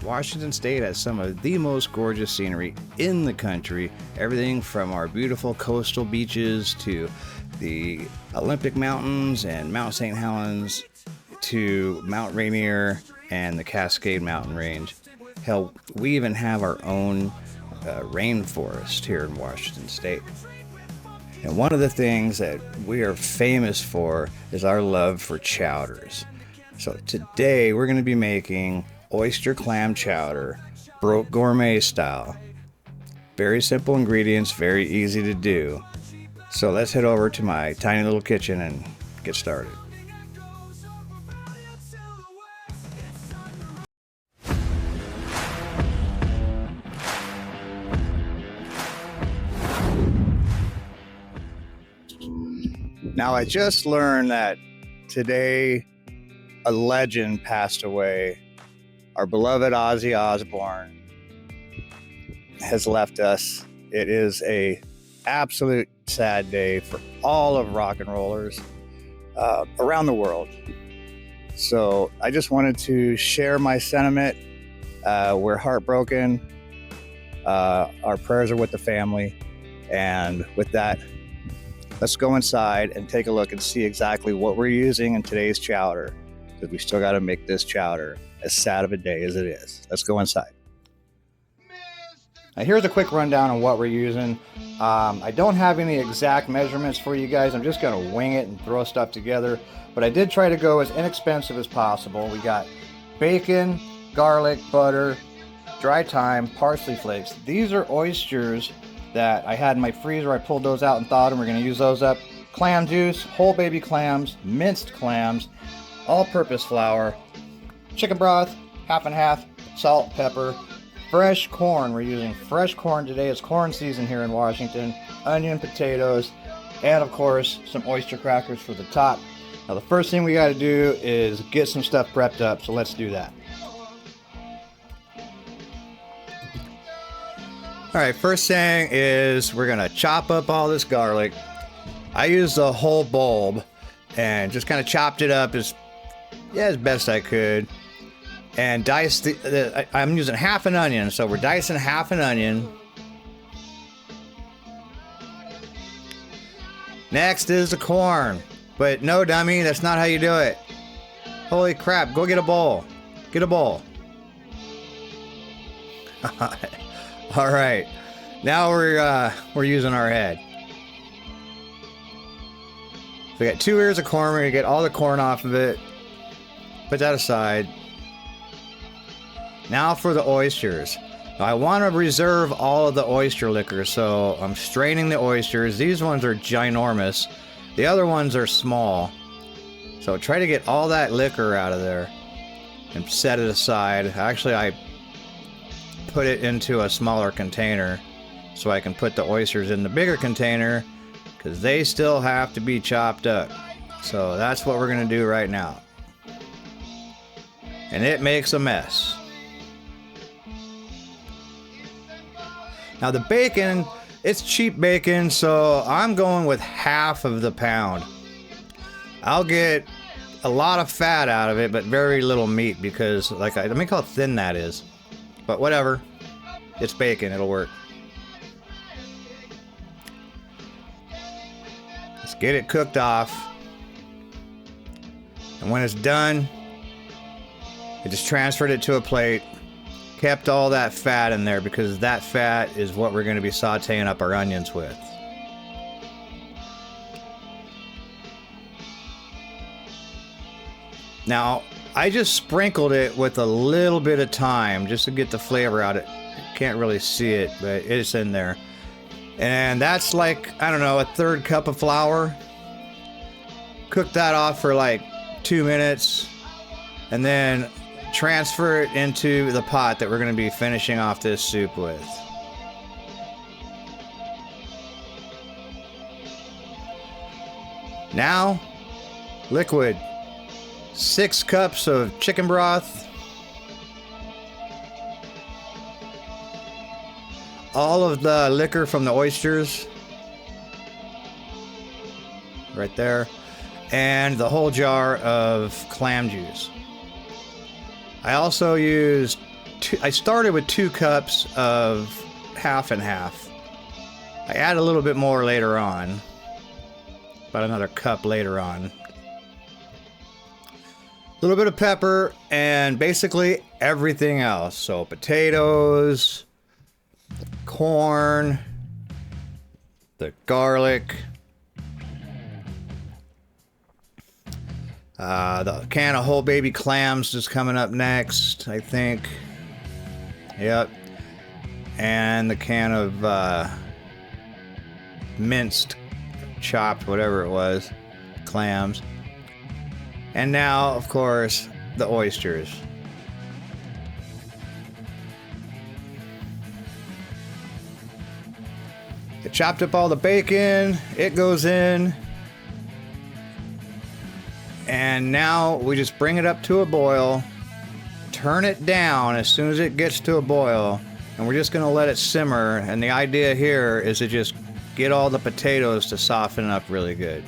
Washington State has some of the most gorgeous scenery in the country. Everything from our beautiful coastal beaches to the Olympic Mountains and Mount St. Helens to Mount Rainier and the Cascade Mountain Range. Hell, we even have our own rainforest here in Washington State. And one of the things that we are famous for is our love for chowders. So today we're going to be making oyster clam chowder, Broke Gourmet style. Very simple ingredients, very easy to do. So let's head over to my tiny little kitchen and get started. Now, I just learned that today a legend passed away. Our beloved Ozzy Osborne has left us. It is a absolute sad day for all of rock and rollers around the world. So I just wanted to share my sentiment. We're heartbroken. Our prayers are with the family. And with that, let's go inside and take a look and see exactly what we're using in today's chowder, because we still got to make this chowder as sad of a day as it is. Let's go inside. Now here's a quick rundown on what we're using. I don't have any exact measurements for you guys. I'm just going to wing it and throw stuff together. But I did try to go as inexpensive as possible. We got bacon, garlic, butter, dry thyme, parsley flakes. These are oysters that I had in my freezer. I pulled those out and thawed them. We're going to use those up. Clam juice, whole baby clams, minced clams, all-purpose flour, chicken broth, half and half, salt, pepper, fresh corn. We're using fresh corn today. It's corn season here in Washington. Onion, potatoes, and of course some oyster crackers for the top. Now the first thing we got to do is get some stuff prepped up, so let's do that. Alright, first thing is we're going to chop up all this garlic. I used the whole bulb and just kind of chopped it up as best I could. And diced I'm using half an onion, so we're dicing half an onion. Next is the corn. But no, dummy, that's not how you do it. Holy crap, go get a bowl. Get a bowl. All right, now we're using our head. We got 2 ears of corn. We're gonna get all the corn off of it. Put that aside. Now for the oysters. I want to reserve all of the oyster liquor, so I'm straining the oysters. These ones are ginormous. The other ones are small. So try to get all that liquor out of there and set it aside. Actually, I put it into a smaller container so I can put the oysters in the bigger container, because they still have to be chopped up. So that's what we're going to do right now. And it makes a mess. Now the bacon, it's cheap bacon, so I'm going with half of the pound. I'll get a lot of fat out of it, but very little meat, because let me how thin that is. But whatever, it's bacon, it'll work. Let's get it cooked off. And when it's done, I just transferred it to a plate. Kept all that fat in there, because that fat is what we're going to be sauteing up our onions with. Now, I just sprinkled it with a little bit of thyme just to get the flavor out. It can't really see it, but it's in there. And that's like, I don't know, a 1/3 cup of flour. Cook that off for like 2 minutes, and then transfer it into the pot that we're going to be finishing off this soup with. Now, liquid. 6 cups of chicken broth. All of the liquor from the oysters. Right there. And the whole jar of clam juice. I also used I started with 2 cups of half and half. I add a little bit more later on, about another cup later on. A little bit of pepper and basically everything else. So potatoes, corn, the garlic, the can of whole baby clams is coming up next, I think. Yep. And the can of minced, chopped, whatever it was, clams. And now, of course, the oysters. I chopped up all the bacon, it goes in. And now we just bring it up to a boil, turn it down as soon as it gets to a boil, and we're just gonna let it simmer. And the idea here is to just get all the potatoes to soften up really good.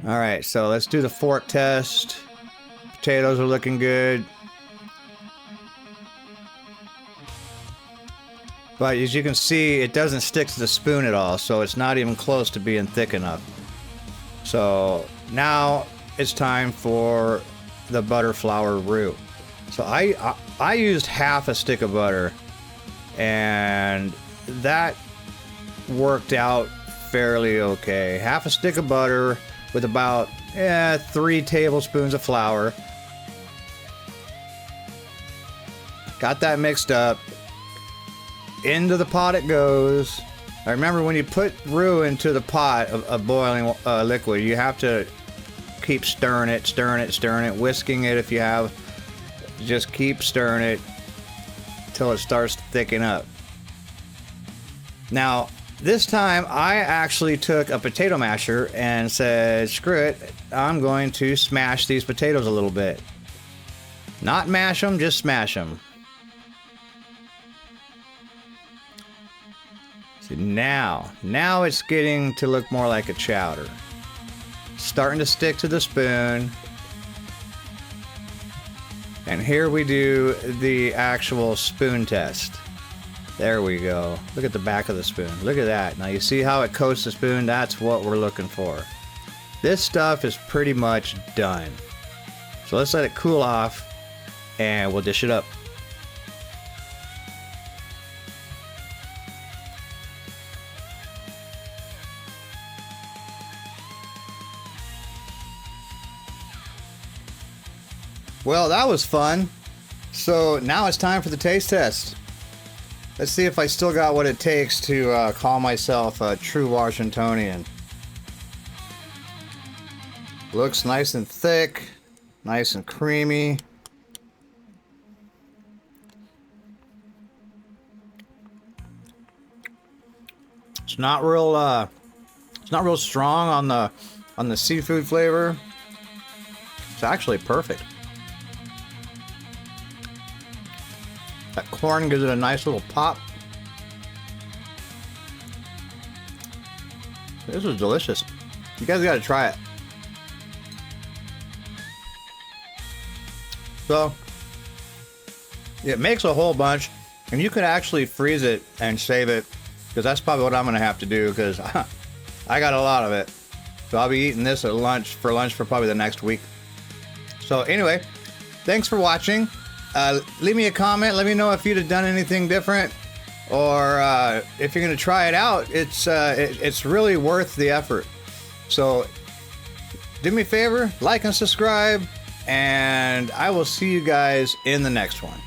All right, so let's do the fork test. Potatoes are looking good. But as you can see, it doesn't stick to the spoon at all, so it's not even close to being thick enough. So now it's time for the butter flour roux. So I used half a stick of butter, and that worked out fairly okay. Half a stick of butter with about 3 tablespoons of flour. Got that mixed up. Into the pot it goes. Now remember, when you put roux into the pot of boiling liquid, you have to keep stirring it, whisking it if you have. Just keep stirring it till it starts to thicken up. Now, this time I actually took a potato masher and said, screw it, I'm going to smash these potatoes a little bit. Not mash them, just smash them. See, now it's getting to look more like a chowder. Starting to stick to the spoon. And here we do the actual spoon test. There we go. Look at the back of the spoon. Look at that. Now you see how it coats the spoon? That's what we're looking for. This stuff is pretty much done. So let's let it cool off and we'll dish it up. Well, that was fun. So now it's time for the taste test. Let's see if I still got what it takes to call myself a true Washingtonian. Looks nice and thick, nice and creamy. It's not real strong on the seafood flavor. It's actually perfect. That corn gives it a nice little pop. This is delicious. You guys gotta try it. So, it makes a whole bunch, and you could actually freeze it and save it, because that's probably what I'm gonna have to do, because I got a lot of it. So I'll be eating this at lunch for probably the next week. So anyway, thanks for watching. Leave me a comment. Let me know if you'd have done anything different, or if you're going to try it out. It's really worth the effort. So do me a favor, like and subscribe, and I will see you guys in the next one.